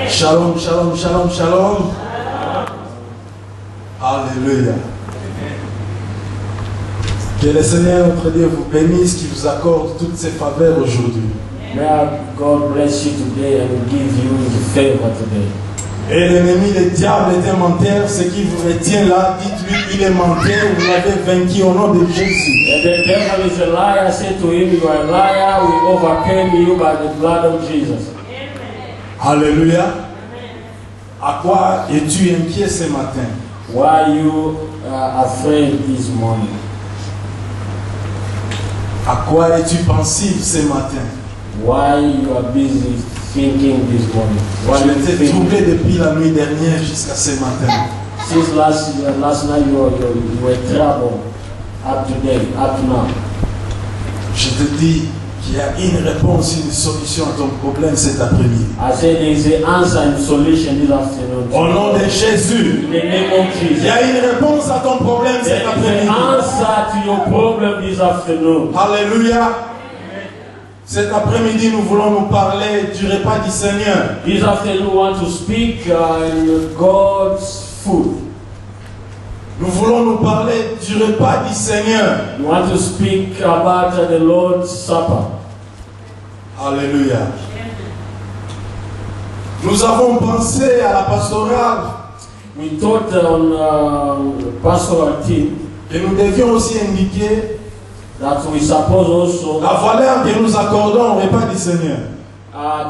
Shalom, shalom, shalom, shalom. Alléluia. Que le Seigneur notre Dieu vous bénisse, qu'il vous accorde toutes ses faveurs aujourd'hui. May God bless you today and give you the favor today. Et l'ennemi, le diable est un menteur, ce qui vous retient là, dites-lui il est menteur, vous l'avez vaincu au nom de Jésus. And the devil is a liar, say to him, you are a liar, we overcame you by the blood of Jesus. Alléluia. À quoi es-tu inquiet ce matin? Why are you afraid this morning? À quoi es-tu pensif ce matin? Why you are busy thinking this morning? Why Tu you étais think? troublé depuis la nuit dernière jusqu'à ce matin. Since last night you were troubled up to date, up to now. Je te dis qu'il y a une réponse, une solution à ton problème cet après-midi. I said there is an answer and solution this afternoon. Au nom de Jésus, In the name of il Jesus. y a une réponse à ton problème There cet is an après-midi. answer to your problem this afternoon. Alléluia. Cet après-midi, nous voulons nous parler du repas du Seigneur. This afternoon we want to speak in God's food. Nous voulons nous parler du repas du Seigneur. We want to speak about the Lord's Supper. Alléluia. Nous avons pensé à la pastorale We thought on pastoral team et nous devions aussi indiquer that we suppose also la valeur que nous accordons au repas du Seigneur.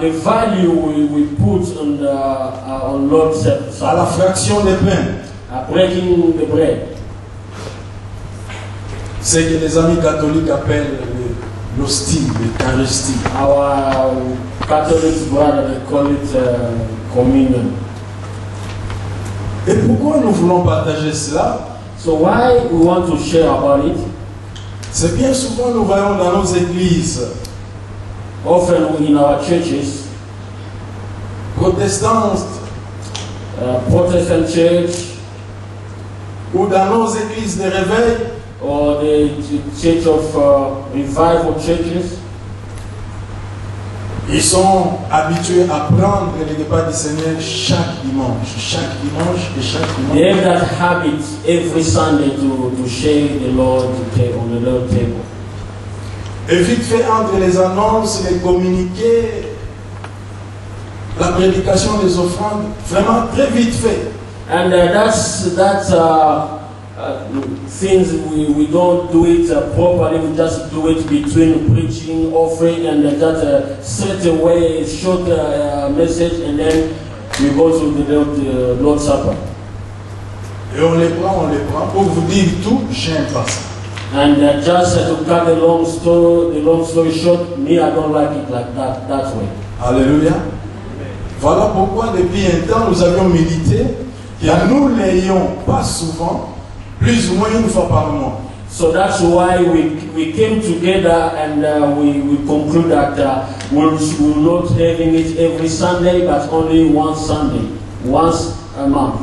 the value we put on Lord's À la Supper, fraction des pains. breaking the bread. C'est que les amis catholiques appellent l'hostie, l'Eucharistie. Our Catholic brother, they call it communion. Et pourquoi nous voulons partager cela? So why we want to share about it? C'est bien souvent nous voyons dans nos églises Often in our churches, protestantes Protestant church ou dans nos églises de réveil, or the church of revival churches, ils sont habitués à prendre les repas du Seigneur chaque dimanche et chaque dimanche. they have that habit every Sunday to share the Lord on the Lord table. Et vite fait entre les annonces, les communiqués, la prédication des offrandes, vraiment très vite fait. And that's things we don't do it properly. We just do it between preaching, offering, and that straight away short message, and then we go to the Lord's Supper. Et on les prend. Pour vous dire tout, j'aime pas ça. And just to cut the long story short, me, I don't like it like that way. Alléluia. Voilà pourquoi depuis un temps nous avions médité que nous l'ayons pas souvent, plus ou moins une fois par mois. So that's why we came together and we conclude that we're not having it every Sunday, but only one Sunday, once a month.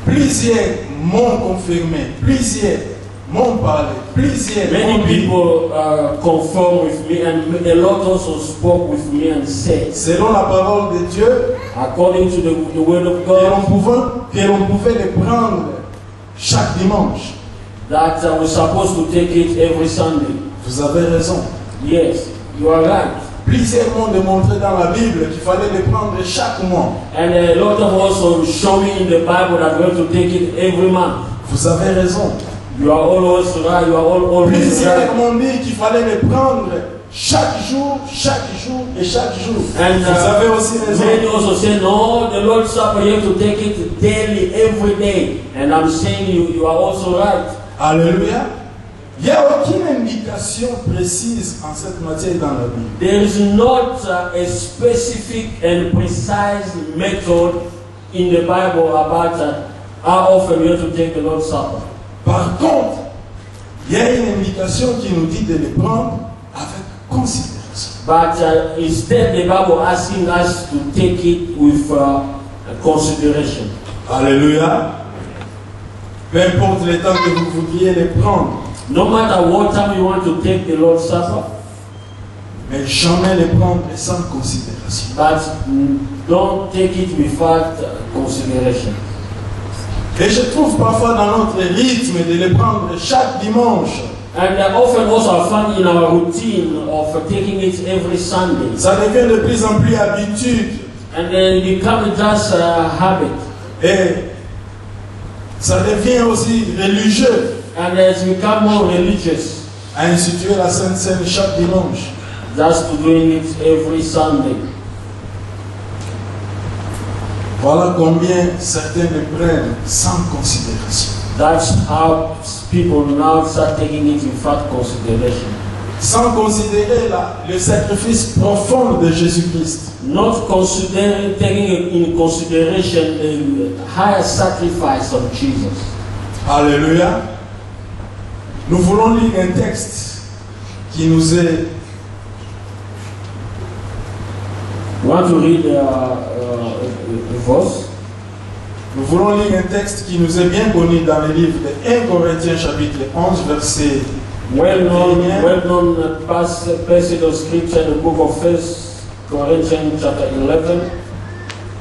Plusieurs m'ont confirmé, plusieurs m'ont parlé, plusieurs Many m'ont dit, people confirm with me, and a lot also spoke with me and said, selon la parole de Dieu, according to the word of que l'on pouvait les prendre chaque dimanche. that we're supposed to take it every Sunday. Vous avez raison. Yes, you are right. Plusieurs m'ont démontré dans la Bible qu'il fallait les prendre chaque mois. And a lot of also showing in the Bible that we have to take it every month. Vous avez raison. You are always right. You are always Plusieurs right. m'ont dit qu'il fallait les prendre chaque jour et chaque jour. And Vous avez aussi raison. many also say, no, the Lord's Supper, you have to take it daily, every day. And I'm saying you are also right. Alléluia. Il n'y a aucune indication précise en cette matière dans la Bible. There is not a specific and precise method in the Bible about how often you have to take the Lord's Supper. Par contre, il y a une indication qui nous dit de les prendre avec considération. But instead, the Bible asking us to take it with consideration. Alléluia. Peu importe le temps que vous voudriez les prendre, No matter what time you want to take the Lord's Supper, mais jamais les prendre sans considération. but don't take it without consideration. Et je trouve parfois dans notre rythme de les prendre chaque dimanche. And often also I find in our routine of taking it every Sunday. Ça devient de plus en plus habitude. And then it becomes just a habit. Et ça devient aussi religieux. And it's become more religious. À instituer la Sainte Seine chaque dimanche. Just doing it every Sunday. Voilà combien certains le prennent sans considération. That's how people now start taking it without consideration. Sans considérer le sacrifice profond de Jésus-Christ. Not considering, taking in consideration the higher sacrifice of Jesus. Alléluia. Nous voulons lire un texte qui nous est... You want to read a verse? Nous voulons lire un texte qui nous est bien connu dans le livre de 1 Corinthiens chapitre 11 verset Well-known passage of scripture in the book of 1 Corinthians chapter 11.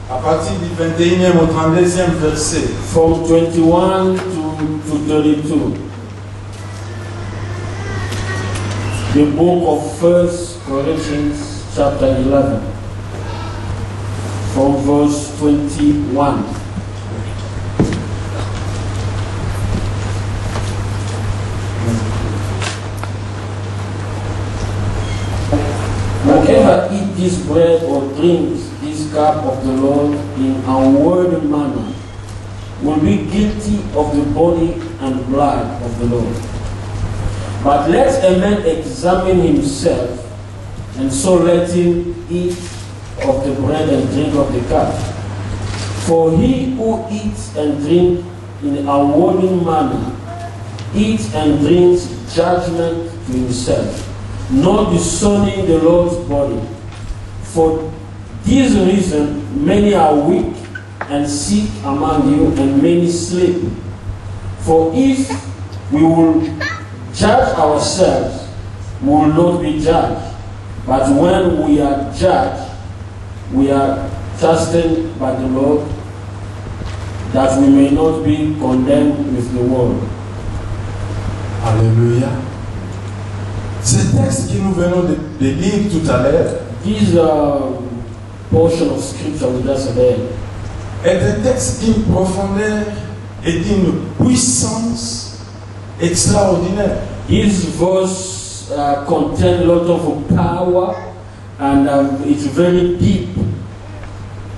à partir du 21e au 32e verset. From 21 to 32. The book of 1 Corinthians chapter 11. From verse 21. Whoever eat this bread or drinks this cup of the Lord in unworthy manner will be guilty of the body and blood of the Lord. But let a man examine himself, and so let him eat of the bread and drink of the cup. For he who eats and drinks in an unworthy manner eats and drinks judgment to himself, not discerning the Lord's body. For this reason many are weak and sick among you, and many sleep. For if we will judge ourselves, we will not be judged. But when we are judged, we are chastened by the Lord, that we may not be condemned with the world. Alléluia. Ce texte que nous venons de lire tout à l'heure This portion of scripture we just read est un texte d'une profondeur et d'une puissance extraordinaire. This verse contains a lot of power, and it's very deep.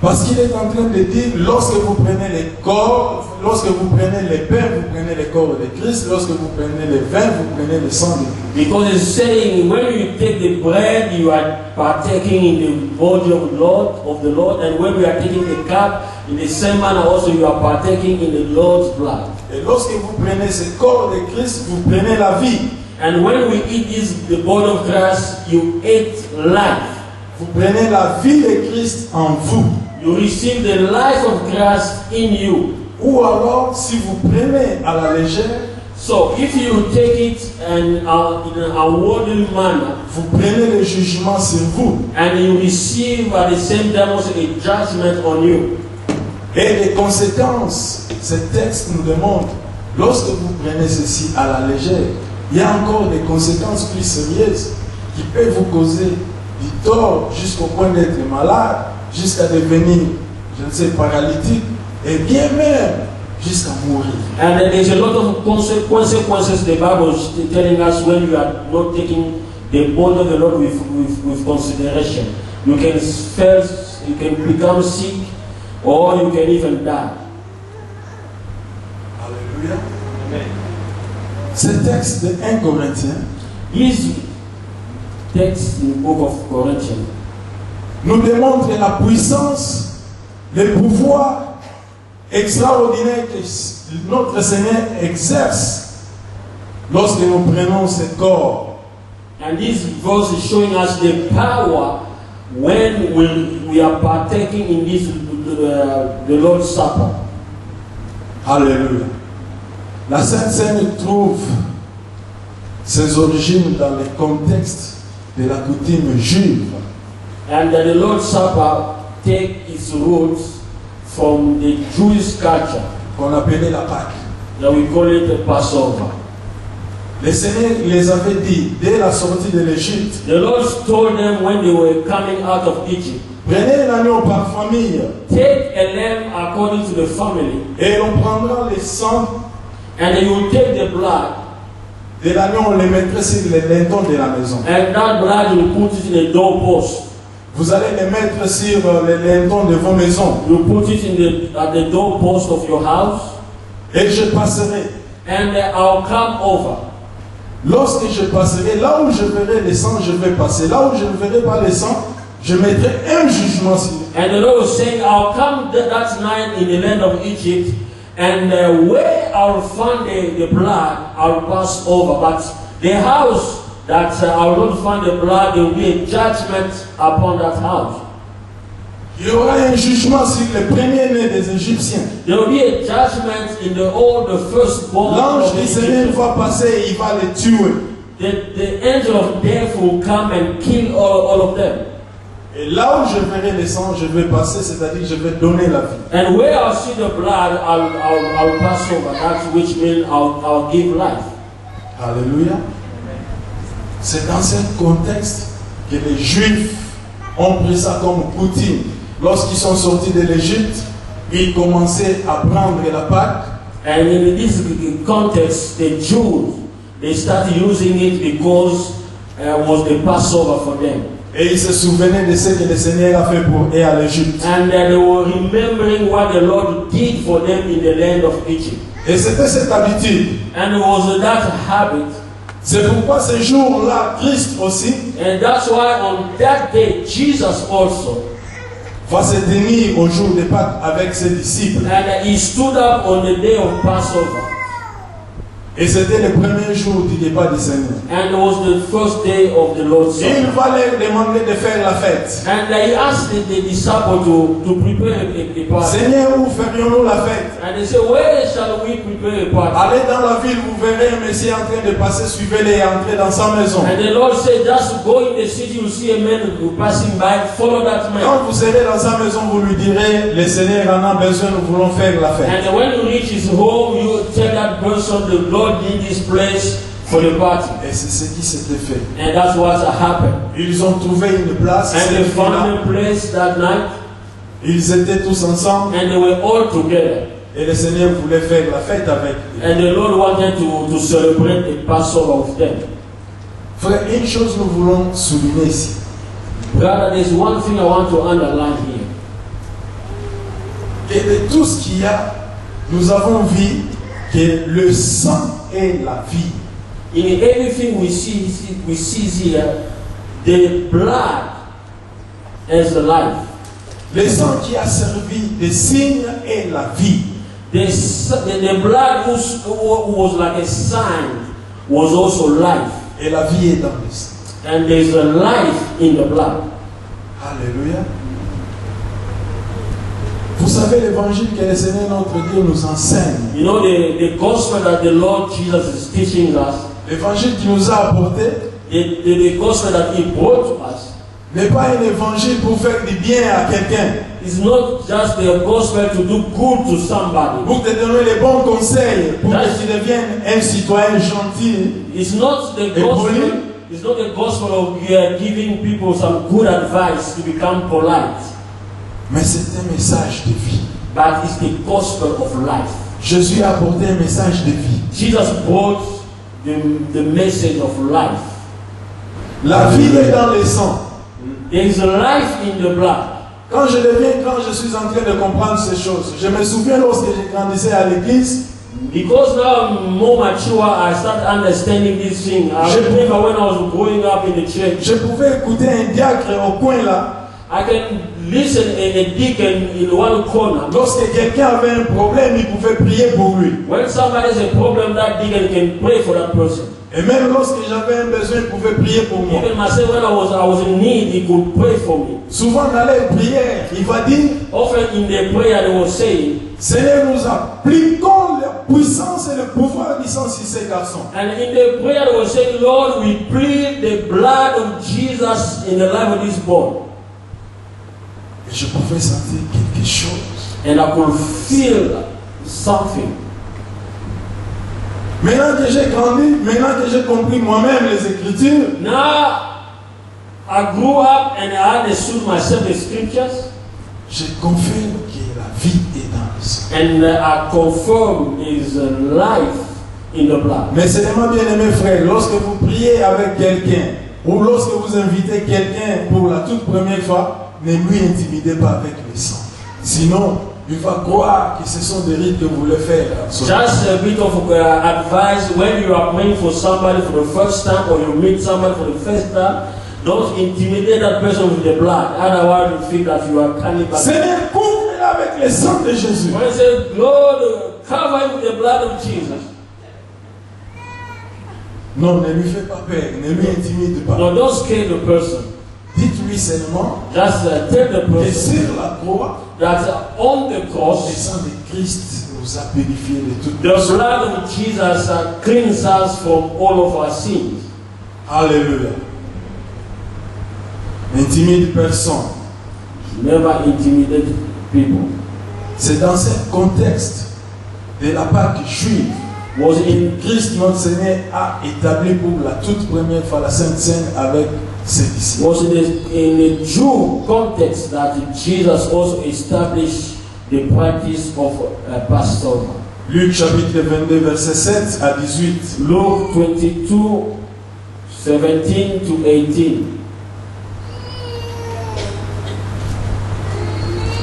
Parce qu'il est en train de dire, lorsque vous prenez les corps, lorsque vous prenez les pains, vous prenez les corps de Christ, lorsque vous prenez les vins, vous prenez le sang de Christ. Because it's saying when you take the bread, you are partaking in the body of the Lord, and when we are taking the cup, in the same manner also you are partaking in the Lord's blood. Et lorsque vous prenez ce corps de Christ, vous prenez la vie. And when we eat the body of Christ, you eat life. Vous prenez la vie de Christ en vous. You receive the life of Christ in you. Ou alors, si vous prenez à la légère, So if you take it in an unworthy manner, vous prenez le jugement sur vous. and you receive at the same time also a judgment on you. Et les conséquences, ce texte nous demande, lorsque vous prenez ceci à la légère, il y a encore des conséquences plus sérieuses qui peuvent vous causer du tort jusqu'au point d'être malade, jusqu'à devenir, je ne sais, paralytique, et bien même jusqu'à mourir. And there's a lot of consequences the Bible is telling us when you are not taking the body of the Lord with consideration. You can first, you can become sick, or you can even die. Alléluia. Ce texte de 1 Corinthiens This text in the book of Corinthians nous démontre la puissance, le pouvoir extraordinaire que notre Seigneur exerce lorsque nous prenons ce corps. And this verse is showing us the power when we are partaking in this the Lord's Supper. Alléluia. La Sainte Seine trouve ses origines dans le contexte de la coutume juive. And the Lord's Supper take its roots from the Jewish culture Qu'on appelait la Pâque. that we call it the Passover. Le Seigneur les avait dit dès la sortie de l'Égypte, The Lord told them when they were coming out of Egypt, prenez l'agneau par famille take a lamb according to the family, et on prendra le sang and you will take the blood, de l'agneau, on le mettrait sur les lintons de la maison. and that blood you will put it in the doorpost. Vous allez le mettre sur les lintons de vos maisons. You put it in at the doorpost of your house, Et je passerai. and I'll come over. Lorsque je passerai, là où je verrai le sang, je vais passer. Là où je ne verrai pas le sang, je mettrai un jugement sur lui. And the Lord was saying, I'll come that night in the land of Egypt, and where I'll find the blood, I'll pass over. But the house that I will not find the blood, there will be a judgment upon that house. Il y aura un jugement sur les premiers-nés des Égyptiens. There will be a judgment in the firstborn L'ange of the du Seigneur Egyptians. va passer et il va les tuer. The angel of death will come and kill all of them. Et là où je verrai le sang, je vais passer, c'est-à-dire je vais donner la vie. And where I'll see the blood, I'll pass over. That's which means I'll give life. Alléluia. C'est dans ce contexte que les Juifs ont pris ça comme coutume. Lorsqu'ils sont sortis de l'Égypte, ils commençaient à prendre la Pâque. And in this context, the Jews, they started using it because was the Passover for them. Et ils se souvenaient de ce que le Seigneur a fait pour eux à l'Égypte. And they were remembering what the Lord did for them in the land of Egypt. Et c'était cette habitude. And it was that habit. C'est pourquoi ce jour-là, Christ aussi And that's why on that day, Jesus also, va se tenir au jour de Pâques avec ses disciples. and he stood up on the day of Passover. Et c'était le premier jour du départ du Seigneur. And it was the first day of the Lord's Et il Supper. va leur demander de faire la fête. And he asked the disciples to prepare a party. Seigneur, où ferions-nous la fête? And they said, where shall we prepare a party? Allez dans la ville, vous verrez un Messie en train de passer, suivez-le et entrez dans sa maison. And the Lord said, just go in the city, you see a man who passing by, follow that man. Quand vous serez dans sa maison, vous lui direz, le Seigneur en a besoin, nous voulons faire la fête. And when you reach his home, you tell that person, the Lord need this place for the party. Et c'est ce qui s'était fait. And that's what happened. Ils ont trouvé une place, And they found a place that night, ils étaient tous ensemble, and they were all together. et le Seigneur voulait faire la fête avec eux. And the Lord wanted to celebrate the Passover with them. Frère, une chose nous voulons souligner ici. Brother, there's one thing I want to underline here. Et de tout ce qu'il y a, nous avons vu que le sang est la vie. In everything we see here, the blood is the life. Le sang qui a servi de signe est la vie. The blood was like a sign, was also life. Et la vie est dans le sang. And there's a life in the blood. Alléluia. Vous savez l'évangile que le Seigneur notre Dieu nous enseigne. You know the gospel that the Lord Jesus is teaching us, L'évangile qu'il nous a apporté the gospel that He brought to us, n'est pas un évangile pour faire du bien à quelqu'un, is not just the gospel to do good to somebody. pour te donner les bons conseils, pour que tu deviennes un citoyen gentil. It's not the Et gospel. poli. It's not the gospel of giving people some good advice to become polite, Mais c'est un message de vie. but it's the gospel of life. Jésus a apporté un message de vie. Jesus brought the message of life. La vie est dans le sang. There is a life in the blood. Quand je suis en train de comprendre ces choses, je me souviens lorsque je grandissais à l'église, Because now I'm more mature, I start understanding this thing. I remember when I was growing up in the church, je pouvais écouter un diacre au coin là. I can listen a deacon in one corner. Lorsque quelqu'un avait un problème, il pouvait prier pour lui. When somebody has a problem, that deacon can pray for that person. Et même lorsque j'avais un besoin, il pouvait prier pour moi. Even myself, when I was in need, he could pray for me. Souvent dans les prières, il va dire, Often in the prayer, they will say, Seigneur, nous appliquons la puissance et le pouvoir du sang sur ces garçons. and in the prayer, they will say, Lord, we plead the blood of Jesus Jesus in the life of this boy. Et je pouvais sentir quelque chose. And I could feel something. Maintenant que j'ai grandi, maintenant que j'ai compris moi-même les Écritures, Now I grew up and I understood myself the scriptures. je confirme que la vie est dans le sang. And I confirm his life in the blood. Mais seulement, bien aimé frère, lorsque vous priez avec quelqu'un ou lorsque vous invitez quelqu'un pour la toute première fois, ne lui intimidez pas avec le sang. Sinon, il va croire que ce sont des rites que vous voulez faire. Just a bit of advice when you are praying for somebody for the first time or you meet somebody for the first time. Don't intimidate that person with the blood. Otherwise, you think that you are cannibal. Seigneur, couvre avec le sang de Jésus. When I say, Lord, cover him with the blood of Jesus. Non, ne lui fais pas peur, ne lui intimide pas. No, don't scare the person. Dites-lui seulement Just tell the que person sur la croix, that on the le cross, sang de Christ nous a purifié de toutes the blood of Jesus cleanses us from all of our sins. Alléluia. Intimide personne. Never intimidate people. C'est dans ce contexte de la Pâque juive Was in Christ notre Seigneur a établi pour la toute première fois la Sainte Seine avec ses disciples. was in a Jew context that Jesus also established the practice of Passover. Luc chapitre 22 verset 7 à 18. Luke 22, 17 to 18.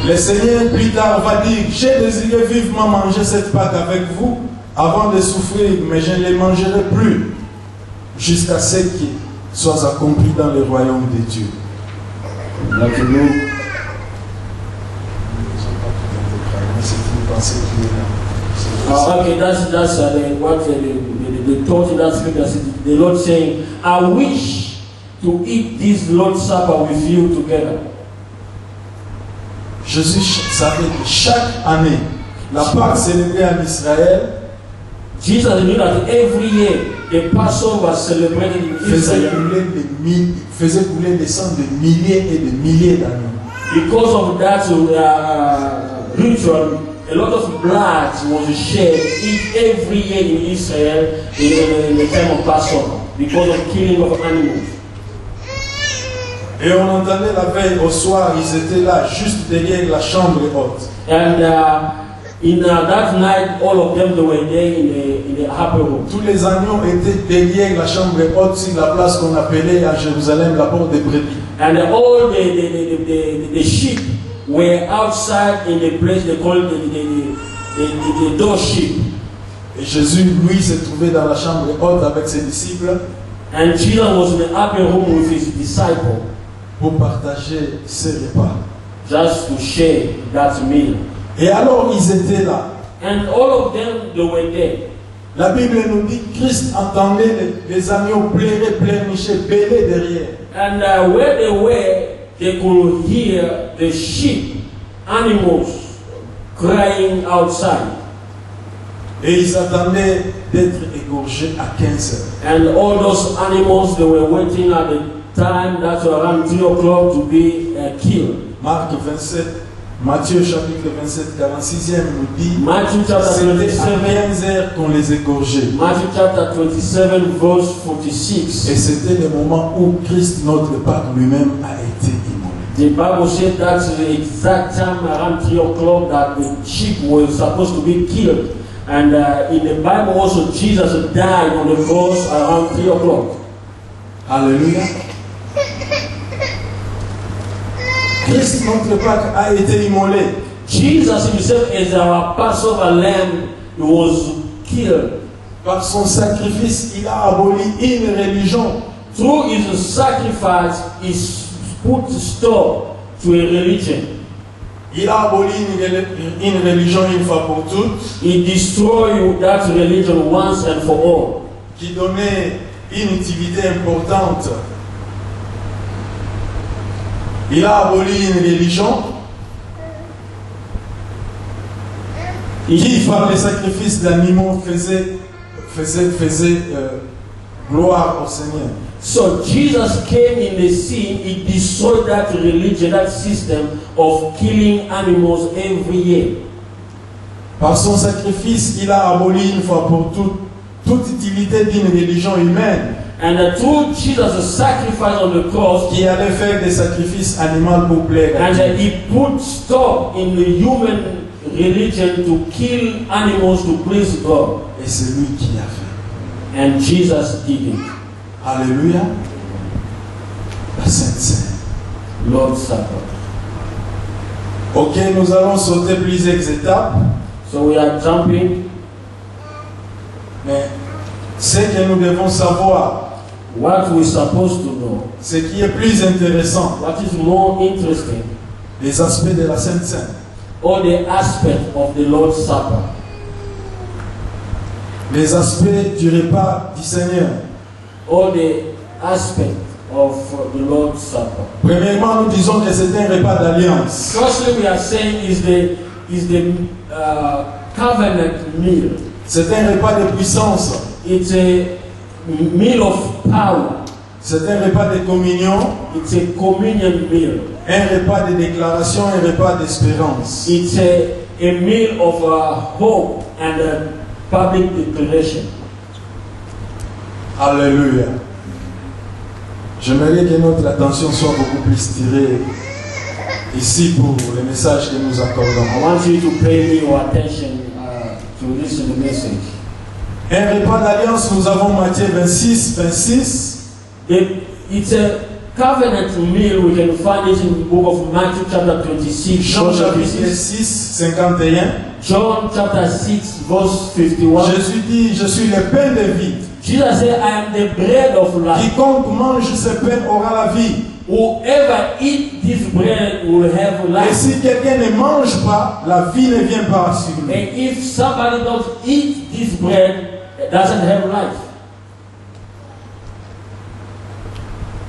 Le Seigneur plus tard va dire, j'ai désiré vivement manger cette Pâque avec vous avant de souffrir, mais je ne les mangerai plus jusqu'à ce qu'il soit accompli dans le royaume de Dieu. Like Luke, C'est une pensée qui est là. okay, that's what the thought in that scripture said. The Lord saying, I wish to eat this Lord's Supper with you together. Jésus savait que chaque année, la Pâque célébrée en Israël Jesus knew that every year the Passover was celebrated in Israel faisait couler le sang de milliers et de milliers d'années. because of that ritual. A lot of blood was shed every year in Israel in the time of Passover because of killing of animals. Et on entendait la veille au soir, ils étaient là, juste derrière la chambre haute. And in that night, all of them they were there in the upper room. Tous les agneaux étaient derrière la chambre haute, sur la place qu'on appelait à Jérusalem la porte des brebis. And all the sheep were outside in the place they call the door sheep. Et Jésus, lui, s'est trouvé dans la chambre haute avec ses disciples And Jesus was in the upper room with his disciples pour partager ses repas. just to share that meal. Et alors, ils étaient là. And all of them, they were there. La Bible nous dit que Christ entendait les agneaux pleurer, pleurnicher, bêler derrière. And where they were, they could hear the sheep, animals, crying outside. Et ils attendaient d'être égorgés à 15 heures. And all those animals, they were waiting at the time that's around 3 o'clock to be killed. Marc 27, Matthieu chapitre 27, 46e nous dit Matthew chapter c'était 27, à 15 heures qu'on les égorgeait. Matthew chapter 27, verse 46. Et c'était le moment où Christ, notre Pâque lui-même, a été immolé. The Bible said that's the exact time around 3 o'clock that the sheep were supposed to be killed. And in the Bible also, Jesus died on the cross around 3 o'clock. Alléluia. Christ, notre Pâque, a été immolé. Jesus himself as our Passover lamb was killed. Par son sacrifice, il a aboli une religion. Through his sacrifice, he put stop to a religion. Il a aboli une religion une fois pour toutes, He destroyed that religion once and for all. qui donnait une utilité importante. Il a aboli une religion qui, par les sacrifices d'animaux, faisait gloire au Seigneur. So Jesus came in the scene, he destroyed that religion, that system of killing animals every year. Par son sacrifice, il a aboli une fois pour toutes toute utilité d'une religion humaine. And through Jesus' sacrifice on the cross, qui allait faire des sacrifices animaux pour plaire à and Dieu. he put stop in the human religion to kill animals to please God. Et c'est lui qui l'a fait. And Jesus did it. Alléluia. La Sainte Seine. Lord's Supper. Ok, nous allons sauter plusieurs étapes. So we are jumping. Mais ce que nous devons savoir, What we're supposed to know, ce qui est plus intéressant, what is more interesting, les aspects de la Sainte Seine. all the aspects of the Lord's Supper, Les aspects du repas du Seigneur. all the aspects of the Lord's Supper. Premièrement, nous disons que c'est un repas d'alliance. Firstly, we are saying is the covenant meal. C'est un repas de puissance. It's a meal of power. C'est un repas de communion. It's a communion meal. Un repas de déclaration, un repas d'espérance. It's a meal of hope and a public declaration. Alléluia. J'aimerais que notre attention soit beaucoup plus tirée ici pour le message que nous accordons. I want you to pay your attention to listen to the message. Un repas d'alliance, nous avons Matthieu 26, 26. It's a covenant meal. We can find it in the book of Matthew chapter 26, Jean verse chapitre 56. 6, 51. John chapter 6, verse 51. Jésus dit, je suis le pain de vie. Jesus said, I am the bread of life. Quiconque mange ce pain aura la vie. Whoever eat this bread will have Et life. si quelqu'un ne mange pas, la vie ne vient pas sur lui. And if somebody don't eat this bread, it doesn't have life.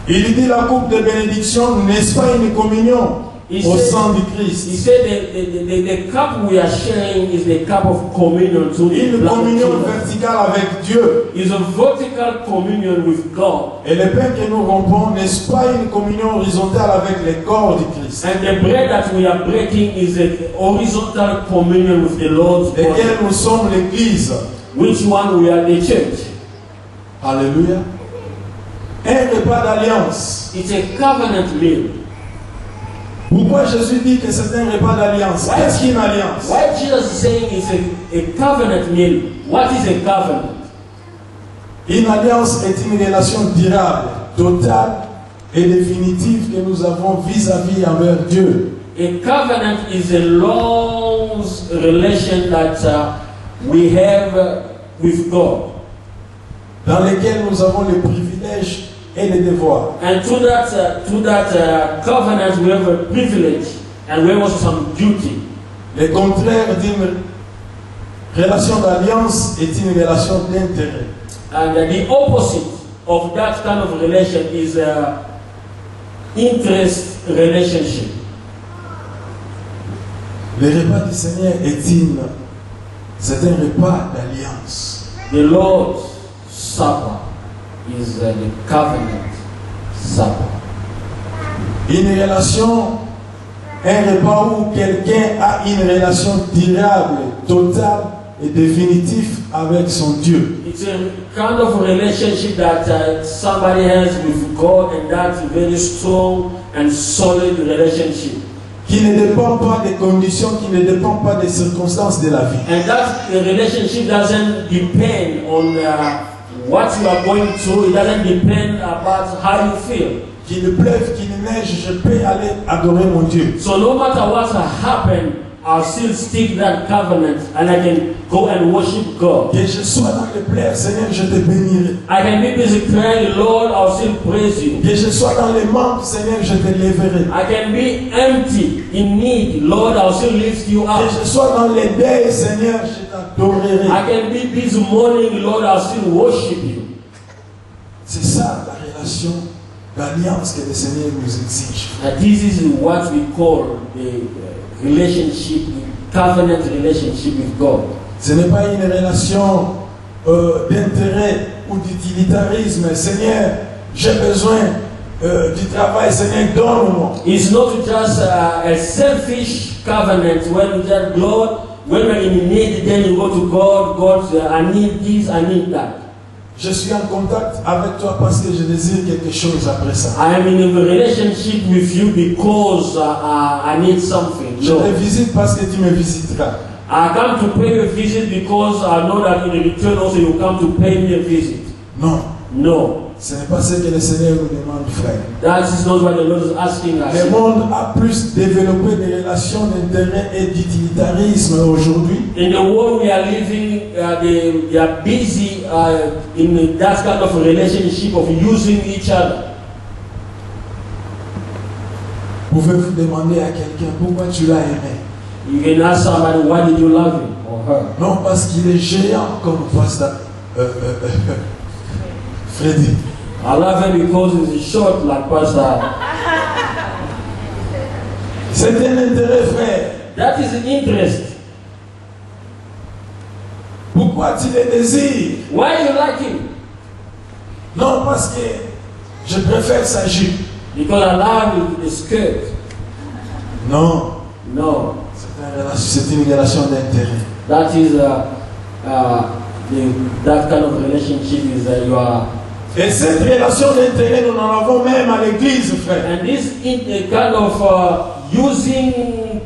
Il dit la coupe de bénédiction, n'est-ce pas une communion au sang du He Christ? said the cup we are sharing is the cup of communion to the Une blood of communion Jesus. verticale avec Dieu. It's a vertical communion with God. Et le pain que nous rompons, n'est-ce pas une communion horizontale avec le corps du Christ? And the bread that we are breaking is a horizontal communion with the Lord's body. Lesquels nous sommes l'Église. Which one? We are the church. Alléluia. Un repas d'alliance. It's a covenant meal. Pourquoi Jésus dit que c'est un repas d'alliance? Qu'est-ce qu'une alliance? Why Jesus is saying it's a covenant meal? What is a covenant? Une alliance est une relation durable, totale et définitive que nous avons vis-à-vis envers Dieu. A covenant is a long relation that we have with God. Dans lesquels nous avons les privilèges et les devoirs. And to that covenant, we have a privilege and we have also some duty. Le contraire d'une relation d'alliance est une relation d'intérêt. And the opposite of that kind of relation is interest relationship. Le repas du Seigneur c'est un repas d'alliance. The Lord's Supper is the covenant supper. Une relation, un repas où quelqu'un a une relation durable, totale et définitive avec son Dieu. It's a kind of relationship that somebody has with God, and that's a very strong and solid relationship. Qui ne dépend pas des conditions, qui ne dépend pas des circonstances de la vie. And that relationship doesn't depend on what you are going through. It doesn't depend about how you feel. Qu'il pleuve, qu'il neige, je peux aller adorer mon Dieu. So no matter what happened, I'll still stick that covenant and I can go and worship God. Que je sois dans les pleurs, Seigneur, je te bénirai. I can be busy crying, Lord, I'll still praise you. Que je sois dans les manques, Seigneur, je te lèverai. I can be empty, in need, Lord, I'll still lift you up. Que je sois dans les deuils, Seigneur, je t'adorerai. I can be busy mourning, Lord, I'll still worship you. C'est ça la relation d'alliance que le Seigneur nous exige. And this is what we call the relationship, covenant relationship with God. Ce n'est pas une relation d'intérêt ou d'utilitarisme. Seigneur, j'ai besoin du travail, Seigneur, donne-moi. It's not just a selfish covenant when you tell God, when you're in need, then you go to God, God, I need this, I need that. Je suis en contact avec toi parce que je désire quelque chose après ça. I am in a relationship with you because I need something. Je te visite parce que tu me visiteras. I come to pay you a visit because I know that in return also you come to pay me a visit. Non. No. Ce n'est pas ce que le Seigneur nous demande, frère. That is not what the Lord is asking us. Le monde a plus développé des relations d'intérêt et d'utilitarisme aujourd'hui. In the world we are living, they are busy in that kind of relationship of using each other. Pouvez-vous demander à quelqu'un pourquoi tu l'as aimé? You can ask somebody, why did you love him or her? Non, parce qu'il est géant comme pasteur Freddy. I love him because he's short like Pastor. C'est un intérêt, frère. That is an interest. Pourquoi tu le désires? Why you like him? Non, parce que je préfère sa jupe. Because I love the skirt. Non, No. c'est une relation d'intérêt. That is that kind of relationship is you are. Et cette relation d'intérêt, nous en avons même à l'église, frère. And this kind of using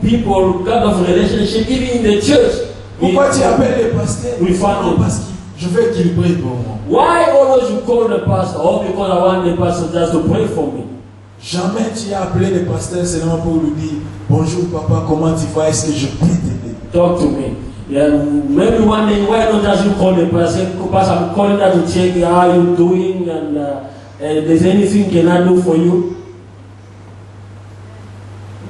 people, kind of relationship, even in the church. Pourquoi tu appelles les pasteurs? We find Non, it. parce que je veux qu'il prie pour moi. Why always you call the pastor? Oh, because I want the pastor just to pray for me. Jamais tu as appelé les pasteurs seulement pour lui dire bonjour papa, comment tu vas, est-ce que je peux t'aider? Talk to me. Yeah, maybe one day, why don't just you call the pastor? Because I'm calling that to check how you doing and if there's anything can I do for you.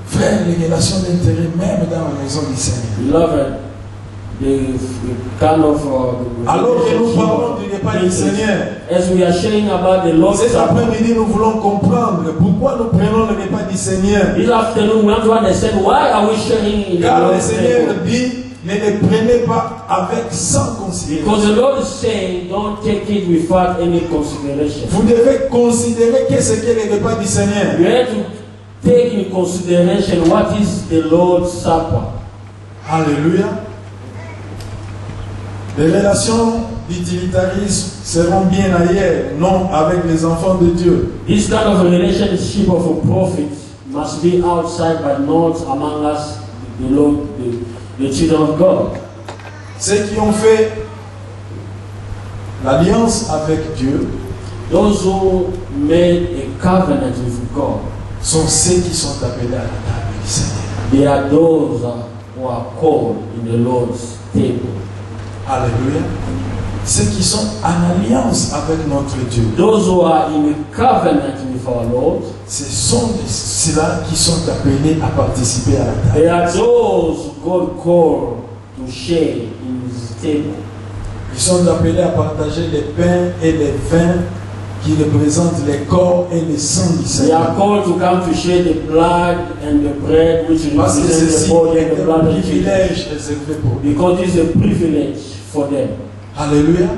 Frère, les relations d'intérêt, même dans la maison du Seigneur. Beloved, the kind of Alors que nous parlons du repas du Seigneur, as we are sharing about the Lord's cet Supper, après-midi, nous voulons comprendre pourquoi nous prenons le repas du Seigneur. this afternoon we want to understand why are we sharing in the Car le Lord's Seigneur table. dit, ne les prenez pas avec sans considération. Because the Lord is saying, don't take it without any consideration. Vous devez considérer qu'est-ce que le repas du Seigneur. You have to take in consideration what is the Lord's Supper. Alléluia. Les relations d'utilitarisme seront bien ailleurs, non avec les enfants de Dieu. This kind of relationship of a prophet must be outside but not among us, the Lord, the children of God. Ceux qui ont fait l'alliance avec Dieu Those who made a covenant with God, sont ceux qui sont appelés à la table du Seigneur. they are those who are called in the Lord's table. Alléluia. Ceux qui sont en alliance avec notre Dieu. Those who are in a covenant with our Lord, Ce sont ceux-là qui sont appelés à participer à la table. they are those God called to share in His table. Ils sont appelés à partager les pains et les vins qui représentent les corps et le sang du They are Seigneur. called to come to share the blood and the bread which Parce que represent ceci the body and est the blood un of Jesus. privilège réservé pour eux. Because it is a privilege for them, Alléluia.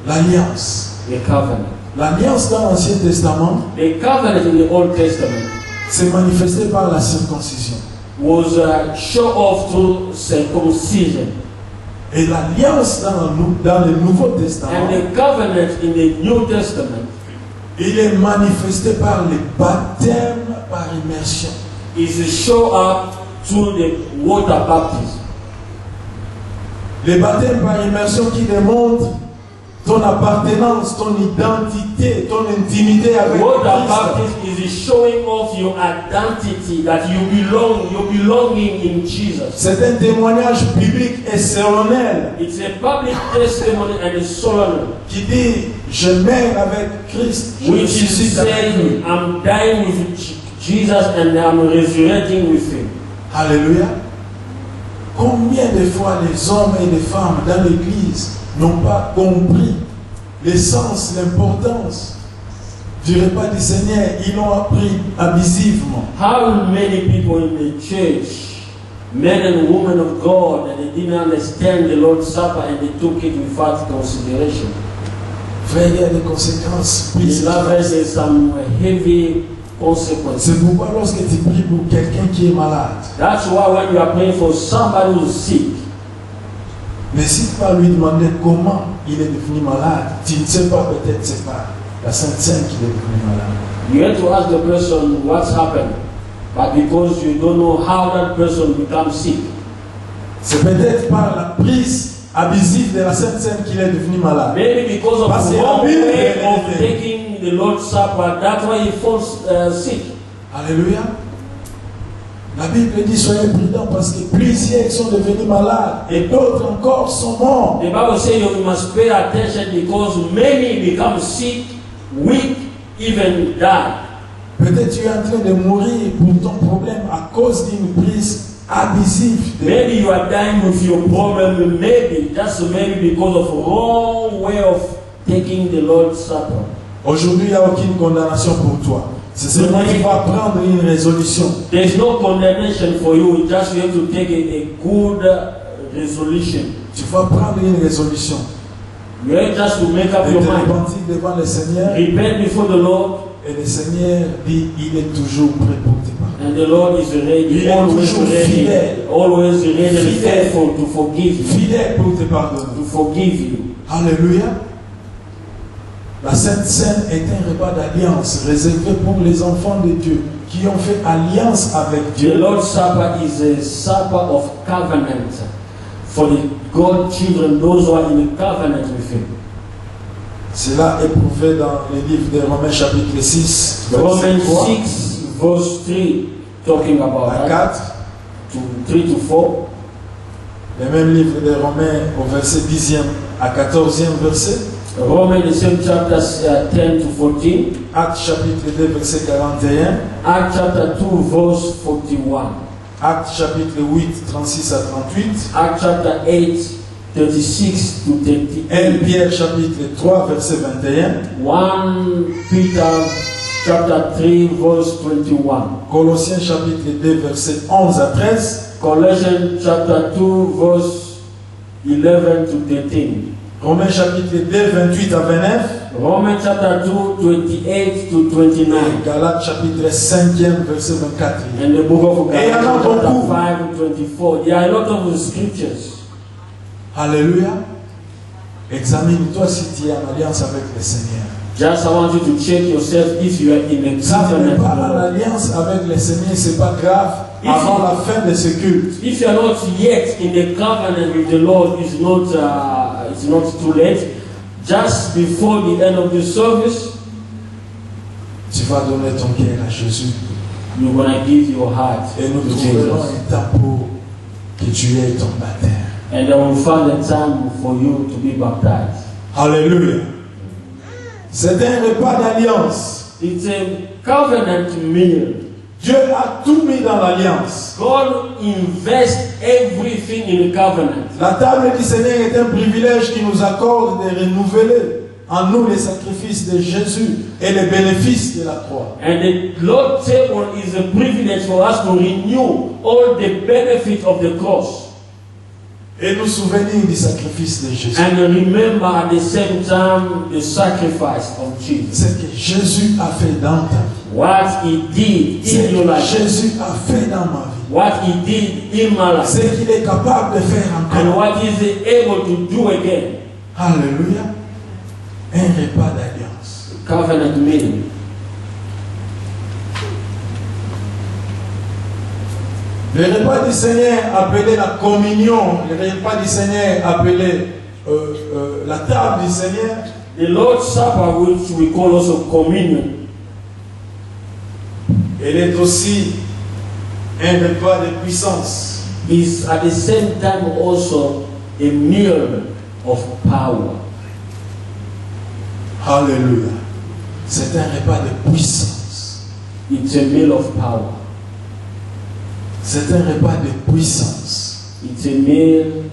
L'alliance. the covenant. L'alliance dans l'Ancien Testament The covenant in the Old Testament s'est manifestée par la circoncision. was show off through circumcision. Et l'alliance dans le Nouveau Testament, And the covenant in the New Testament il est manifesté par le baptême par immersion. is show up through the water baptism. Le baptême par immersion qui démontre ton appartenance, ton identité, ton intimité avec Water Christ. baptism is showing off your identity, that you belong, you're belonging in Jesus. C'est un témoignage biblique et solennel It's a public testimony and a solemn, qui dit je meurs avec Christ, je which is ressuscite avec lui. saying, I'm dying with Jesus and I'm resurrecting with Him. Alléluia. Combien de fois les hommes et les femmes dans l'église n'ont pas compris l'essence, l'importance du repas du Seigneur, ils l'ont appris abusivement. How many people in the church, men and women of God, that they didn't understand the Lord's Supper and they took it without consideration? Frère, il y a des conséquences. In that verse, there's some heavy consequences. C'est pourquoi lorsque tu pries pour quelqu'un qui est malade, That's why when you are praying for somebody who's sick, n'hésite pas à lui demander comment il est devenu malade. Tu ne sais pas, peut-être c'est pas la Sainte Seine qui est devenue malade. you have to ask the person what's happened. But because you don't know how that person becomes sick, C'est peut-être par la prise abusive de la Sainte Seine qu'il est devenu malade. maybe because of Parce the que wrong la Bible way est of vérité. taking the Lord's Supper, that's why he falls sick. Alléluia. La Bible dit soyez prudents parce que plusieurs sont devenus malades et d'autres encore sont morts. The Bible says you must pay attention because many become sick, weak, even die. Peut-être tu es en train de mourir pour ton problème à cause d'une prise abusive. Maybe you are dying with your problem, maybe just maybe because of wrong way of taking the Lord's Supper. Aujourd'hui, il n'y a aucune condamnation pour toi. C'est seulement qu'il faut prendre une résolution. There's no condemnation for you, just you have to take a good resolution. Tu vas prendre une résolution. You have just to make up Et your te mind. repentir devant le Seigneur. Repent before the Lord, Et le Seigneur dit, il est toujours prêt pour te pardonner. and the Lord is ready, Il est always toujours ready, fidèle. always ready and Fidèle. faithful to forgive you. Fidèle pour te pardonner. To forgive you. Alléluia. La Sainte Seine est un repas d'alliance réservé pour les enfants de Dieu qui ont fait alliance avec The Dieu. Lord's Supper is a supper of covenant for the God children, those who are in a covenant with Him. Cela est prouvé dans le livre de Romains chapitre 6, Romans verset 3 6 verse 3 talking about à that, 4. to 3 to 4. Le même livre de Romains au verset 10e à 14e verset. Romans the same chapters 10 to 14. Actes chapitre 2 verset 41. Acts chapter 2 verse 41. Actes chapitre 8 36 à 38. Acts chapter 8 36 to 1 38. Pierre chapitre 3 verset 21. 1 Peter chapter 3 verse 21. Colossiens chapitre 2 verset 11 à 13. Colossians chapter 2 verse 11 to 13. Romains chapitre 2 28 à 29. Romans chapter 2 28 to 29. Galates chapitre 5e verset 24. And the book of Et il y en a Galatians chapter beaucoup. 5 24. There are a lot of scriptures. Alléluia. Examine-toi si tu es en alliance avec le Seigneur. Just I want you to check yourself if you are in a Si tu n'es covenant. pas en with the Lord. alliance avec le Seigneur, c'est pas grave. Avant la fin de ce culte, If you are not yet in the covenant with the Lord, it's not too late. Just before the end of the service, tu vas donner ton cœur à Jésus. you're gonna give your heart Et nous to trouverons Jesus. un temps pour que tu aies ton baptême. And I will find a time for you to be baptized. Alléluia. C'est un repas d'alliance. It's a covenant meal. Dieu a tout mis dans l'alliance. God invests everything in a covenant. La table du Seigneur est un privilège qui nous accorde de renouveler en nous les sacrifices de Jésus et les bénéfices de la croix. And the Lord's table is a privilege for us to renew all the benefits of the cross. Et nous souvenir du sacrifice de Jésus. And remember at the same time the sacrifice of Jesus. C'est que Jésus a fait dans ta vie. What He did C'est in your que life. Jésus a fait dans ma vie. What He did in my life. C'est qu'il est capable de faire And encore. what is He able to do again. Alléluia. Un repas d'alliance. Covenant meal. Le repas du Seigneur appelé la communion, le repas du Seigneur appelé la table du Seigneur, The Lord's Supper, which we call also communion, elle est aussi un repas de puissance. is at the same time also a meal of power. Alléluia. C'est un repas de puissance. It's a meal of power. C'est un repas de puissance. It's a meal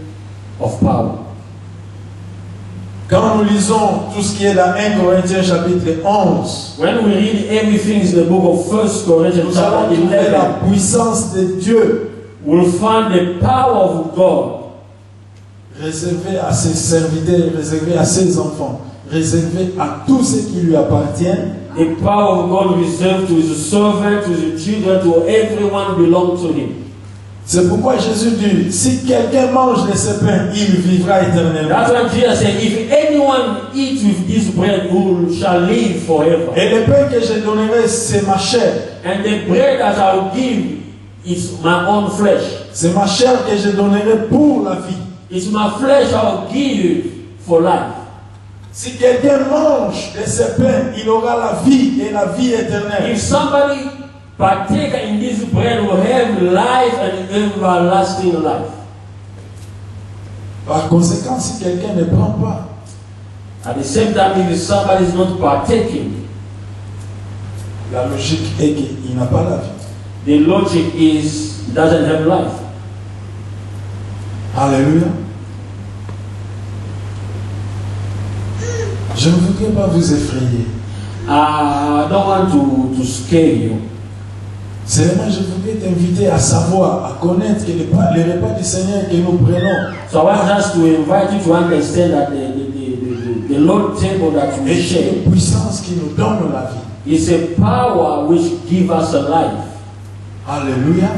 of power. Quand nous lisons tout ce qui est dans 1 Corinthiens chapitre 11, When we read everything in the book of 1 Corinthians nous allons chapter trouver la 11, puissance de Dieu we'll find the power of God réservée à ses serviteurs, réservée à ses enfants, réservé à tous ceux qui lui appartiennent. The power of God reserved to his servants, to his children, to everyone belong to him. C'est pourquoi Jésus dit, si quelqu'un mange de ce pain, il vivra éternellement. That's why Jesus said, if anyone eats with this bread, who shall live forever. Et le pain que je donnerai, c'est ma chair. And the bread that I will give is my own flesh. C'est ma chair que je donnerai pour la vie. It's my flesh I will give for life. Si quelqu'un mange de ce pain, il aura la vie et la vie éternelle. If somebody partake in this bread, will have life and everlasting life. Par conséquent, si quelqu'un ne prend pas, At the same time, if somebody is not partaking, la logique est qu'il n'a pas la vie. the logic is doesn't have life. Alléluia. Je ne voudrais pas vous effrayer. I don't want to scare you. Seulement, je voudrais t'inviter à savoir, à connaître que les repas du Seigneur que nous prenons So I want just to invite you to understand that the Lord table that we est share une puissance qui nous donne la vie. is a power which gives us a life. Alléluia.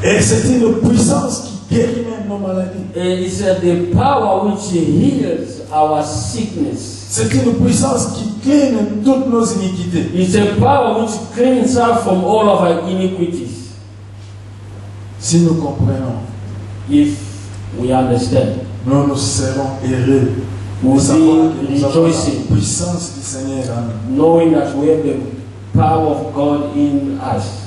Et c'est une puissance qui guérit même nos maladies. And it's the power which heals our sickness. C'est une puissance qui clean toutes nos iniquités. It's a power which cleans us from all of our iniquities. Si nous comprenons, If we understand, nous serons heureux de we'll savoir que be nous avons rejoicing, la puissance du Seigneur en nous. knowing that we have the power of God in us.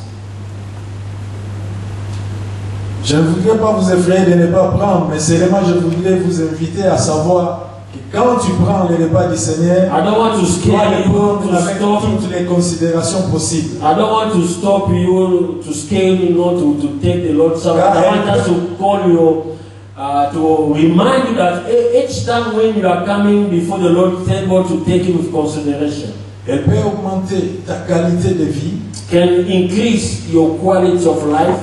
Je ne voudrais pas vous effrayer de ne pas prendre, mais seulement je voudrais vous inviter à savoir que quand tu prends les repas du Seigneur, I don't want to tu dois scare les you, prendre to avec stop. toutes les considérations possibles. I don't want to stop you, to scare you, not to take the Lord's Supper. I want us to call you, to remind you that each time when you are coming before the Lord's table, to take it with consideration. Elle peut augmenter ta qualité de vie, Can increase your quality of life,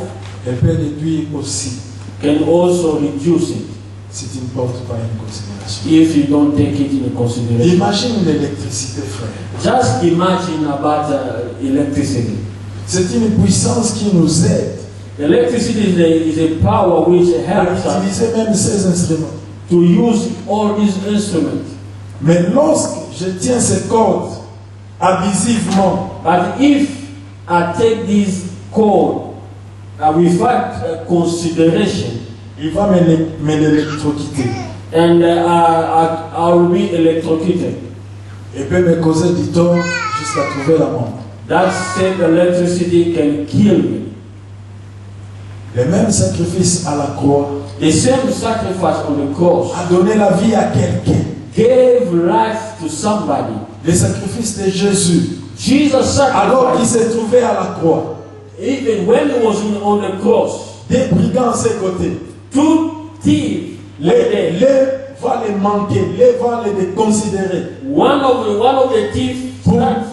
elle peut réduire aussi can also reduce it si tu ne portes pas une considération. if you don't take it in consideration. Imagine l'électricité, frère. Just imagine about electricity. C'est une puissance qui nous aide Electricity is a power which à helps us utiliser même ces instruments. to use all these instruments. Mais lorsque je tiens ces cordes abusivement, But if I take this code without consideration, il va m'électrocuter and I will be electrocuted, et peut me causer du tort jusqu'à trouver la mort. that same electricity can kill me. Le même sacrifice à la croix The same sacrifice on the cross a donné la vie à quelqu'un. gave life to somebody. Le sacrifice de Jésus, Jesus alors qu'il sacrificed, s'est trouvé à la croix, even when he was on the cross, des brigands à ses côtés. two thieves were there. Les va les manquer, les va les déconsidérer. One of the thieves started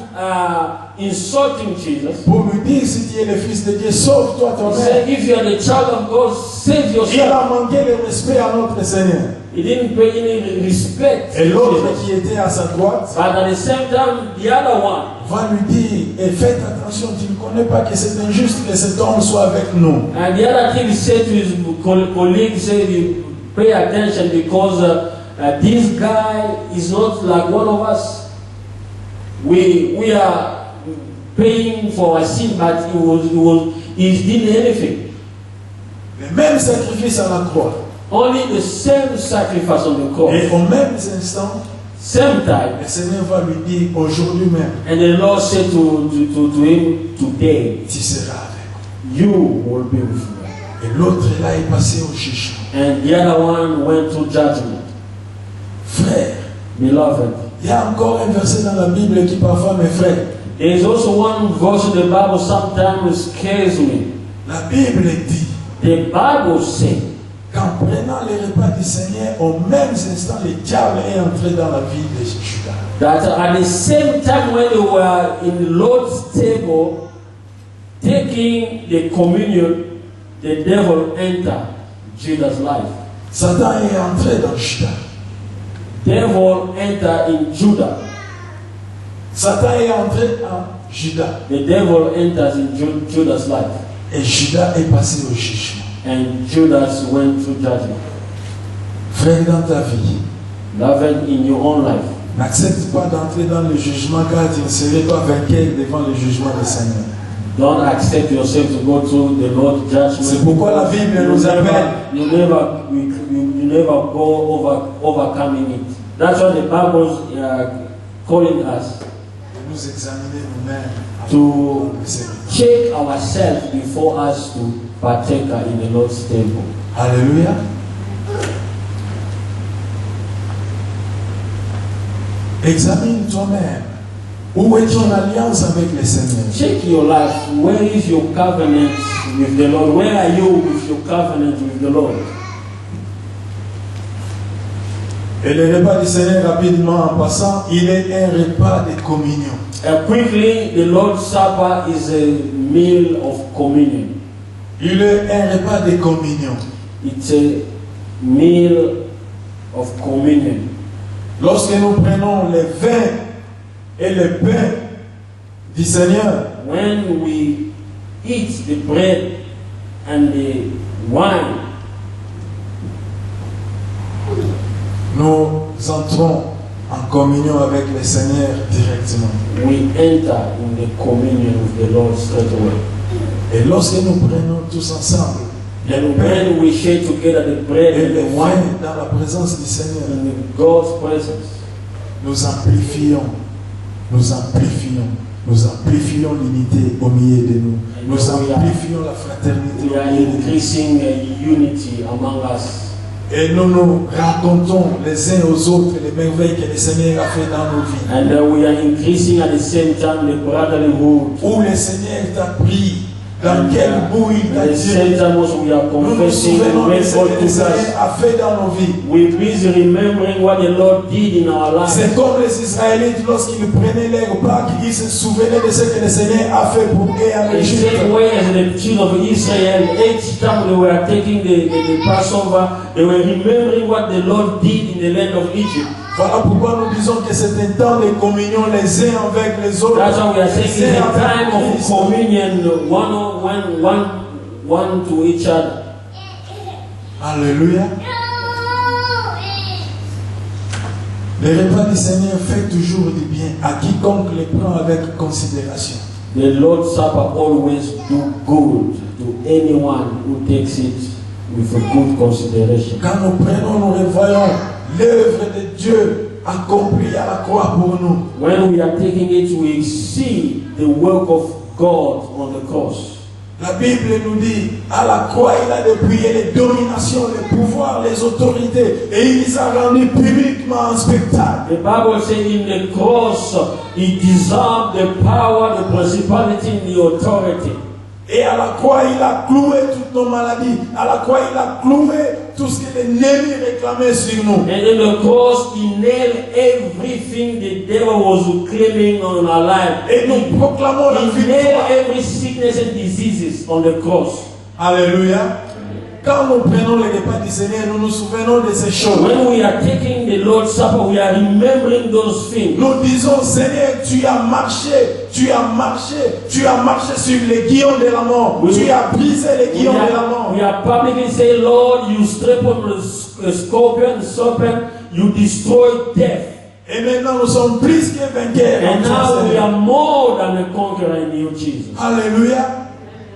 insulting Jesus. Pour lui dire, si tu es le fils de Dieu, sauve-toi He toi-même. said, if you are the child of God, save Il yourself. a manqué le respect à notre Seigneur. He didn't pay any respect to Et l'autre Jesus. qui était à sa droite But at the same time, the other one, va lui dire, et faites attention, tu ne connais pas que c'est injuste que cet homme soit avec nous. and the other thing he said to his colleague, he said, you pay attention because this guy is not like one of us. We are paying for our sin, but he didn't anything. Le même sacrifice à la croix. Only the same sacrifice on the cross, Et au même instant, same time. le Seigneur va lui dire, aujourd'hui même, And the Lord said to him, today, tu seras avec you will be with me. moi. Et l'autre là est passé au jugement. And the other one went to judgment. Frère, Beloved, il y a encore un verset dans la Bible qui parfois m'effraie. there is also one verse in the Bible sometimes scares me. La Bible dit, The Bible says qu'en prenant les repas du Seigneur, au même instant, le diable est entré dans la vie de Judas. that at the same time when they were in the Lord's table taking the communion, the devil entered Judas' life. Satan est entré dans Judas. Devil entered in Judah. Satan est entré en Judas. The devil enters in Judah's life. Et Judas est passé au jugement. And Judas went through judgment. Frère, dans ta vie, Beloved, in your own life, n'accepte pas d'entrer dans le jugement car tu ne serais pas vainqueur devant le jugement du Seigneur. don't accept yourself to go through the Lord's judgment. C'est pourquoi la Bible nous appelle. You never go overcoming it. That's what the Bible is calling us Nous examiner nous-mêmes to le Seigneur. check ourselves before us to partake in the Lord's table. Alléluia. Examine toi-même. Où est ton alliance avec le Seigneur? Check your life. Where is your covenant with the Lord? Where are you with your covenant with the Lord? Et le repas du Seigneur, rapidement en passant, il est un repas de communion. Quickly, the Lord's Supper is a meal of communion. Il est un repas de communion. It's a meal of communion. Lorsque nous prenons le vin et le pain du Seigneur, When we eat the bread and the wine, nous entrons en communion avec le Seigneur directement. we enter in the communion with the Lord straight away. Et lorsque nous prenons tous ensemble le And pain when we share together the bread et and le the vin wine dans la présence du Seigneur, in God's presence, nous amplifions l'unité au milieu de nous. Nous amplifions la fraternité we au are milieu de nous. increasing unity among us. Et nous nous racontons les uns aux autres les merveilles que le Seigneur a fait dans nos vies. And we are increasing at the same time the brotherlyhood. Où le Seigneur t'a pris, dans quel bout il t'a At the same tiré. time also we are Nous nous confessing the souvenons de great ce God que to le Seigneur us. a fait dans nos vies. We're busy remembering what the Lord did in our lives. C'est comme les Israélites lorsqu'ils prenaient les repas, qu'ils se souvenaient de ce que le Seigneur a fait pour eux en The Égypte. same way as the children of Israel, each time they were taking the Passover, they were remembering what the Lord did in the land of Egypt. Voilà pourquoi nous disons que c'est un temps de communion les uns avec les autres. That's why we are saying Les it's uns a time avec of Christ. communion, one to each other. Alléluia. Le repas du Seigneur fait toujours du bien à quiconque le prend avec considération. The Lord's Supper always do good to anyone who takes it with a good consideration. Quand nous prenons, nous revoyons l'œuvre de Dieu accomplie à la croix pour nous. When we are taking it, we see the work of God on the cross. La Bible nous dit, à la croix, il a dépouillé les dominations, les pouvoirs, les autorités, et il les a rendus publiquement en spectacle. The Bible says in the cross, He dissolved the power, the principality, and the authority. Et à la croix, il a cloué toutes nos maladies. À la croix, il a cloué tout ce que l'ennemi réclamait sur nous. And in the cross, He nailed everything the devil was claiming on our life. Et nous proclamons la He victoire. nailed every sickness and diseases on the cross. Alléluia. Quand nous prenons les repas du Seigneur, nous nous souvenons de ces choses. When we are taking the Lord's Supper, we are remembering those things. Nous disons, Seigneur, tu as marché sur les guillons de la mort. Oui. Tu as brisé les guillons de la mort. We are publicly saying, Lord, you strip on the scorpion, the serpent, you destroyed death. Et maintenant, nous sommes plus que vainqueurs. And en toi, now we Seigneur. are more than a conqueror in you, Jesus. Alléluia.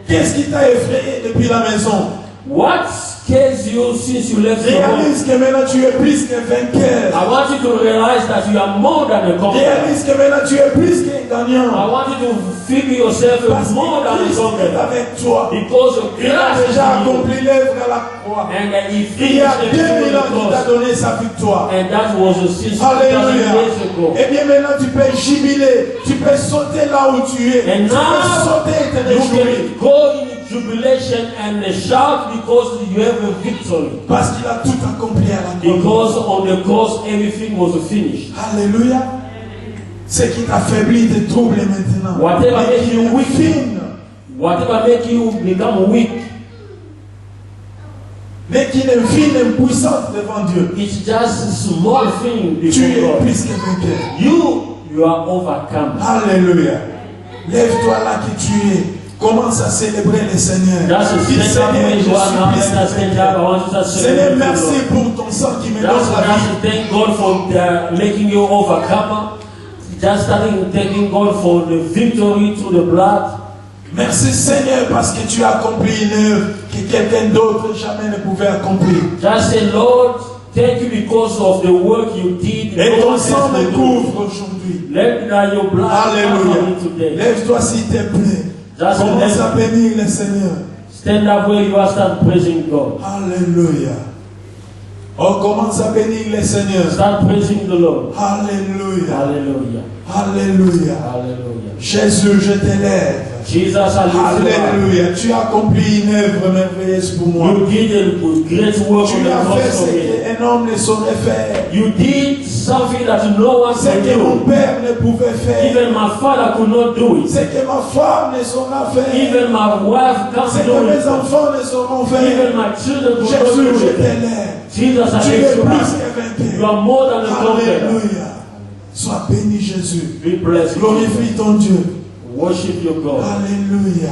Qu'est-ce qui t'a effrayé depuis la maison? What scares you since you left your home? Réalise que maintenant tu es plus que vainqueur. I want you to realize that you are more than a conqueror. Réalise que maintenant tu es plus qu'un gagnant. I want you to figure yourself Parce as more than que a Christ est conqueror. avec toi. Because of Il a Christ déjà in you. accompli l'œuvre à la croix. And that He Il y a finished 2000 everything ans on qu'il the t'a cross. donné sa victoire. And that was a since 2000 Alléluia. years ago. Et bien maintenant tu peux jubiler. Tu peux sauter là où tu es. And Tu peux now sauter et te you réjouir. can go in jubilation and shout because you have a victory. Parce qu'il a tout accompli à la croix. Because on the cross everything was finished. Alléluia. Ce qui t'affaiblit te trouble maintenant. Whatever Et makes qui you weak, t'affine. whatever make you become weak, n'est qu'une infime impuissance devant Dieu. It's just a small thing Tu es before God. plus que vainqueur. You are overcome. Alléluia. Lève-toi là qui tu es. Commence à célébrer le Seigneur. That's a Dis, stand up Seigneur, where je you are now. suis plus Let us que stand up. I vainqueur. want us to Seigneur, celebrate merci the Lord. pour ton sang qui me donne Just la vie. thank God for making you overcomer. Just thanking God for the victory through the blood. Merci Seigneur parce que tu as accompli une œuvre que quelqu'un d'autre jamais ne pouvait accomplir. Just say, Lord, thank you because of the work you did. Et No ton one else sang me will do. couvre aujourd'hui. Let your blood cover Alléluia. me today. Lève-toi s'il te plaît. Just Commence let- à bénir le Seigneur. Stand up where you are, start praising God. Alléluia. On commence à bénir le Seigneur. Start praising the Lord. Alléluia. Hallelujah. Alléluia. Hallelujah. Jésus, je t'élève. Jesus, I lift you up. Alléluia. Tu as accompli une œuvre merveilleuse pour moi. You did a great work on Tu the as fait cross ce for me. qu'un homme ne saurait faire. You did something that no one Ce can que mon do. père ne pouvait faire. Even my father could not do it. Ce que ma femme ne saura faire. Even my wife Ce can't que do mes it. enfants ne sauront faire. Even my children could not Jésus, do je it. t'élève. Jesus, I Tu lift es you plus up. que You vainqueur. are more than a conqueror. Alléluia. Sois béni Jésus. Be blessed. Glorifie ton Dieu. Worship your God. Alléluia.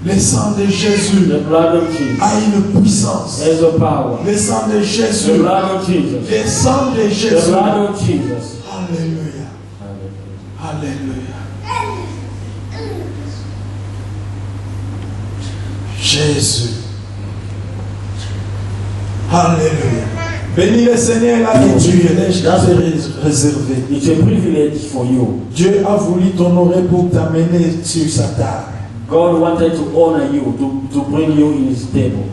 Le sang de Jésus The blood of Jesus. a une puissance. There's a power. Le sang de The Jésus. blood of Jesus. Le sang de The Jésus. blood of Jesus. Alléluia. Alléluia. Jésus. Alléluia. Bénis le Seigneur là que tu es. Laisse réservé. It's a privilege for you. Dieu a voulu t'honorer pour t'amener sur sa table. God wanted to honor you, to bring you in his table.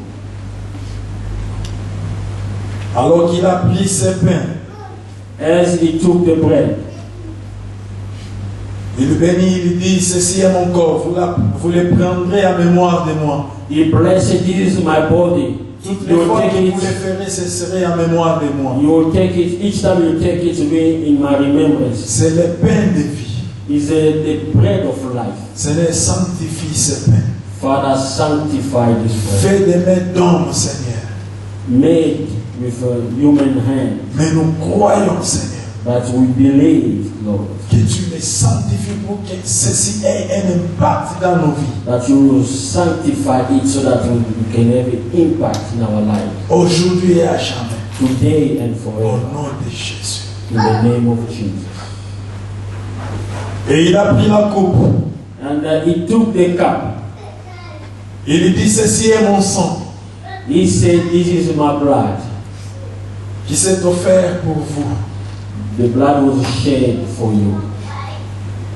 Alors qu'il a pris ses pains, As he took the bread, il bénit, il dit, ceci est mon corps, vous le prendrez à mémoire de moi. he blessed, this is my body. Toutes You les will fois take que vous le it, ferez, ce serait à mémoire de moi. you will take it, each time you take it to be in my remembrance. C'est le pain de vie. It's the bread of life. Seigneur, sanctifie ce pain. Father, sanctify this bread. Fais de mes dons, Seigneur. Made with a human hand. Mais nous croyons, Seigneur, But we believe, Lord, que tu les sanctifies pour que ceci ait un impact dans nos vies. that you will sanctify it so that we can have an impact in our life. Aujourd'hui et à jamais. Today and Au forever. nom de Jésus. In the name of Jesus. Et il a pris la coupe. And he took the cup. Il dit, ceci est mon sang He said, this is my blood. qui s'est offert pour vous. The blood was shed for you.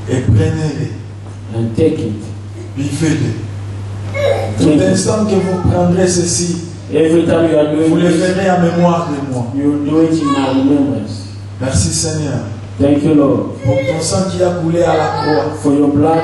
Et prenez-le, And take it. buvez-le. Tout Drink it. instant que vous prendrez ceci, Every time you are vous doing le this, ferez à mémoire de moi. you do it in my remembrance. Merci Seigneur Thank you, Lord, pour ton sang qui a coulé à la croix. for your blood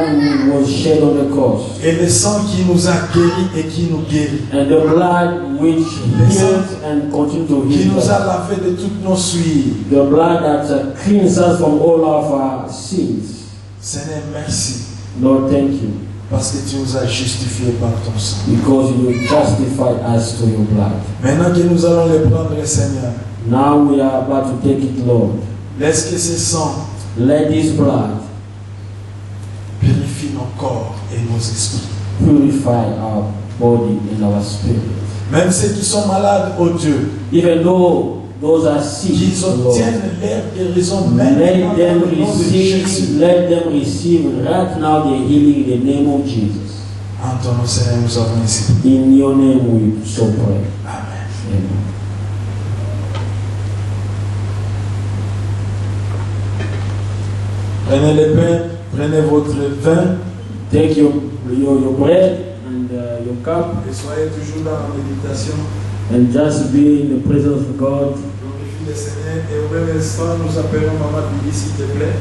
was shed on the cross. Et le sang qui nous a guéris et qui nous guérit. And the blood which heals and continues to Qui heal nous us. a lavé de toutes nos souillures. The blood that cleans us from all of our sins. Seigneur, merci. Lord, thank you, Parce que tu nous as justifiés par ton sang. because you justified us to your blood. Maintenant que nous allons le prendre, Seigneur, Now we are about to take it, Lord. laisse que ce sang Let this blood purifie nos corps et nos esprits. purify our body and our spirit. Même ceux qui sont malades, oh Dieu, Even though those are sick, qu'ils Lord, obtiennent leur guérison maintenant let dans them le nom de Jésus. receive right now the healing in the name of Jesus. En ton nom, Seigneur, nous avons ici. In your name we so pray. Amen. Amen. Prenez le pain, prenez votre vin Take your bread and your cup et soyez toujours dans la méditation. and just be in the presence of God. Glorifie le Seigneur et au même instant, nous appelons Maman Bibi, s'il te plaît.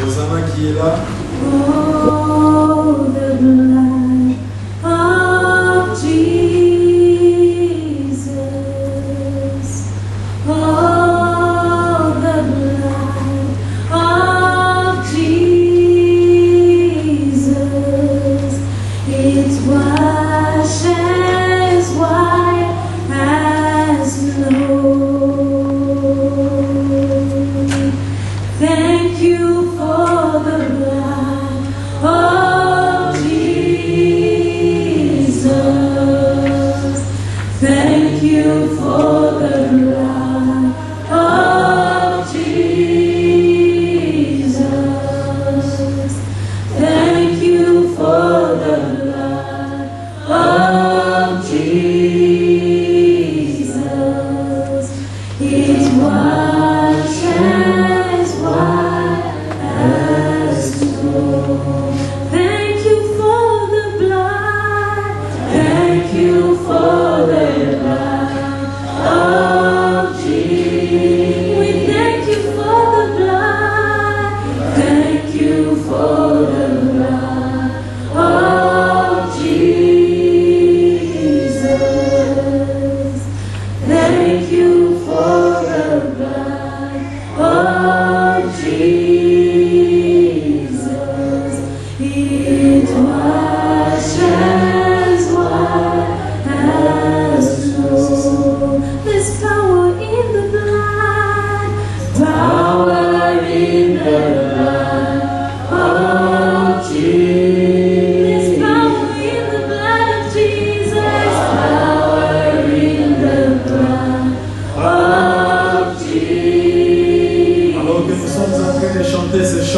Rosanna qui est là. Oh, the blood of Jesus. Oh, the blood of Jesus. It washes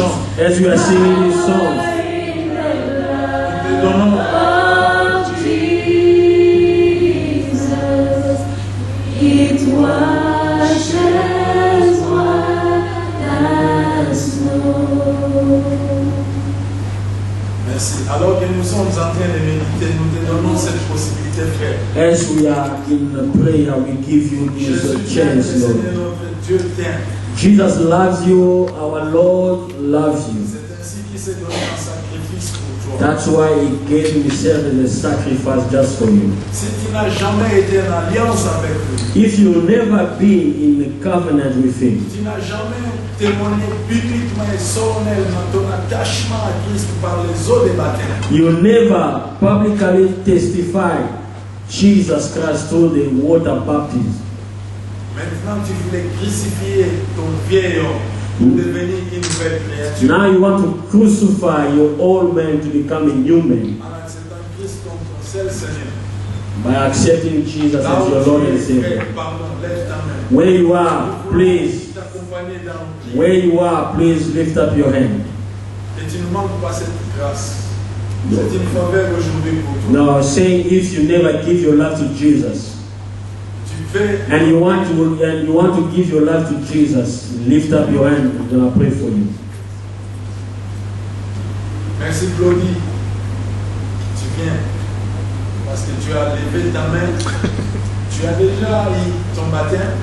chants, As we are singing this song, nous te donnons of Jesus, it washes white as snow. merci. Alors que nous sommes en train de méditer, nous te donnons cette possibilité, frère. as we are in prayer, we give you this Jésus t'aime, chance, le Seigneur Lord. notre Dieu t'aime. Jesus loves you, our Lord loves you. C'est ainsi qu'il s'est donné un sacrifice pour toi. That's why He gave Himself as a sacrifice just for you. Si tu n'as jamais été en alliance avec lui, If you've never been in a covenant with Him, tu n'as jamais témoigné bibliquement et solennellement ton attachement à Christ par les eaux de baptême, you never publicly testified Jesus Christ through the water baptism. maintenant tu voulais crucifier ton vieil homme pour devenir une nouvelle créature Now you want to crucify your old man to become a new man en acceptant Christ comme ton seul Seigneur. by accepting Jesus Là as your où Lord tu and es, Savior. frère, pardon, lève ta main. Where you are, please. T'accompagner dans nos prières. Where you are, please lift up your hand. Et tu ne manques pas cette grâce. C'est une faveur aujourd'hui pour toi. Now, saying if you never give your life to Jesus Tu fais and you want to give your life to Jesus, lift up your hand and I'll pray for you. merci Claudie. Tu viens parce que tu as levé ta main. Tu as déjà eu ton baptême.